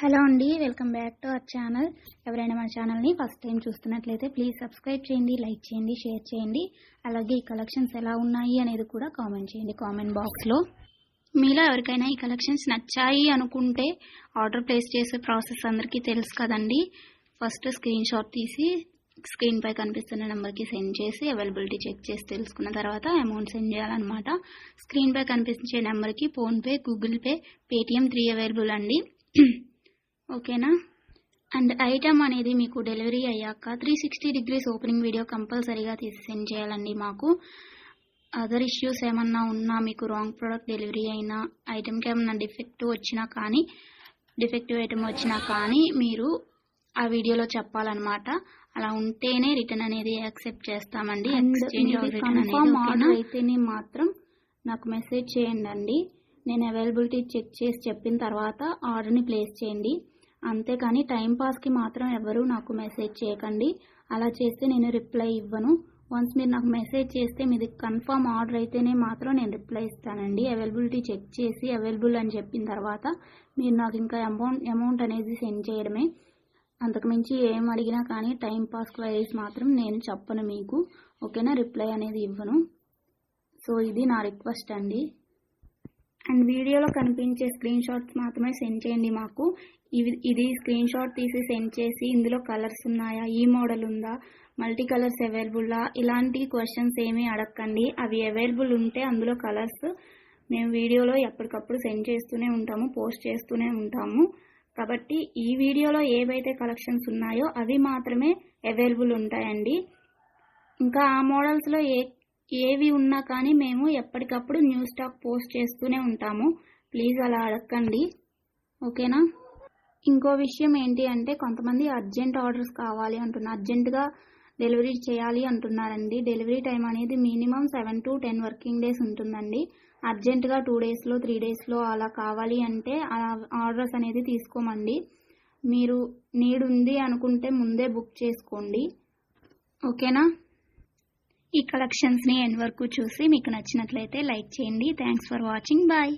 Hello అండి, welcome back to our channel. ఎవరైనా మన ఛానల్ని ఫస్ట్ టైం చూస్తున్నట్లయితే ప్లీజ్ సబ్స్క్రైబ్ చేయండి, లైక్ చేయండి, షేర్ చేయండి. అలాగే ఈ కలెక్షన్స్ ఎలా ఉన్నాయి అనేది కూడా కామెంట్ చేయండి కామెంట్ బాక్స్లో. మీలో ఎవరికైనా ఈ కలెక్షన్స్ నచ్చాయి అనుకుంటే ఆర్డర్ ప్లేస్ చేసే ప్రాసెస్ అందరికీ తెలుసు కదండి. ఫస్ట్ స్క్రీన్ షాట్ తీసి స్క్రీన్ పై కనిపిస్తున్న నెంబర్కి సెండ్ చేసి అవైలబిలిటీ చెక్ చేసి తెలుసుకున్న తర్వాత అమౌంట్ సెండ్ చేయాలన్నమాట. స్క్రీన్ పై కనిపించే నెంబర్కి PhonePe, Google pay, Paytm 3 available అండి. ఓకేనా. అండ్ ఐటమ్ అనేది మీకు డెలివరీ అయ్యాక 360 degrees ఓపెనింగ్ వీడియో కంపల్సరీగా తీసి సెండ్ చేయాలండి. మాకు అదర్ ఇష్యూస్ ఏమన్నా ఉన్నా, మీకు రాంగ్ ప్రోడక్ట్ డెలివరీ అయినా, ఐటమ్కి ఏమన్నా డిఫెక్టివ్ ఐటమ్ వచ్చినా కానీ మీరు ఆ వీడియోలో చెప్పాలన్నమాట. అలా ఉంటేనే రిటర్న్ అనేది యాక్సెప్ట్ చేస్తామండి. ఎక్స్చేంజ్ ఆఫ్ రిటర్న్ అనేది అయితేనే మాత్రం నాకు మెసేజ్ చేయండి. నేను అవైలబిలిటీ చెక్ చేసి చెప్పిన తర్వాత ఆర్డర్ని ప్లేస్ చేయండి. అంతేకాని టైంపాస్కి మాత్రం ఎవరు నాకు మెసేజ్ చేయకండి. అలా చేస్తే నేను రిప్లై ఇవ్వను. వన్స్ మీరు నాకు మెసేజ్ చేస్తే మీది కన్ఫర్మ్ ఆర్డర్ అయితేనే మాత్రం నేను రిప్లై ఇస్తానండి. అవైలబిలిటీ చెక్ చేసి అవైలబుల్ అని చెప్పిన తర్వాత మీరు నాకు ఇంకా అమౌంట్ అనేది సెండ్ చేయడమే. అంతకుమించి ఏం అడిగినా కానీ టైంపాస్ క్వైరీస్ మాత్రం నేను చెప్పను మీకు. ఓకేనా, రిప్లై అనేది ఇవ్వను. సో ఇది నా రిక్వెస్ట్ అండి. అండ్ వీడియోలో కనిపించే స్క్రీన్ షాట్స్ మాత్రమే సెండ్ చేయండి మాకు. ఇది స్క్రీన్ షాట్ తీసి సెండ్ చేసి ఇందులో కలర్స్ ఉన్నాయా, ఈ మోడల్ ఉందా, మల్టీ కలర్స్ అవైలబుల్లా, ఇలాంటి క్వశ్చన్స్ ఏమీ అడగండి. అవి అవైలబుల్ ఉంటే అందులో కలర్స్ మేము వీడియోలో ఎప్పటికప్పుడు సెండ్ చేస్తూనే ఉంటాము, పోస్ట్ చేస్తూనే ఉంటాము. కాబట్టి ఈ వీడియోలో ఏవైతే కలెక్షన్స్ ఉన్నాయో అవి మాత్రమే అవైలబుల్ ఉంటాయండి. ఇంకా ఆ మోడల్స్లో ఏవి ఉన్నా కానీ మేము ఎప్పటికప్పుడు న్యూ స్టాక్ పోస్ట్ చేస్తూనే ఉంటాము. ప్లీజ్ అలా అడగండి. ఓకేనా. ఇంకో విషయం ఏంటి అంటే, కొంతమంది అర్జెంట్ ఆర్డర్స్ కావాలి అంటున్నారు, అర్జెంటుగా డెలివరీ చేయాలి అంటున్నారండి. డెలివరీ టైం అనేది మినిమం 7 to 10 వర్కింగ్ డేస్ ఉంటుందండి. అర్జెంటుగా 2 daysలో 3 daysలో అలా కావాలి అంటే ఆర్డర్స్ అనేది తీసుకోమండి. మీరు నీడ్ ఉంది అనుకుంటే ముందే బుక్ చేసుకోండి. ఓకేనా. ఈ కలెక్షన్స్ని ఎండ్ వరకు చూసి మీకు నచ్చినట్లయితే లైక్ చేయండి. Thanks for watching. బాయ్.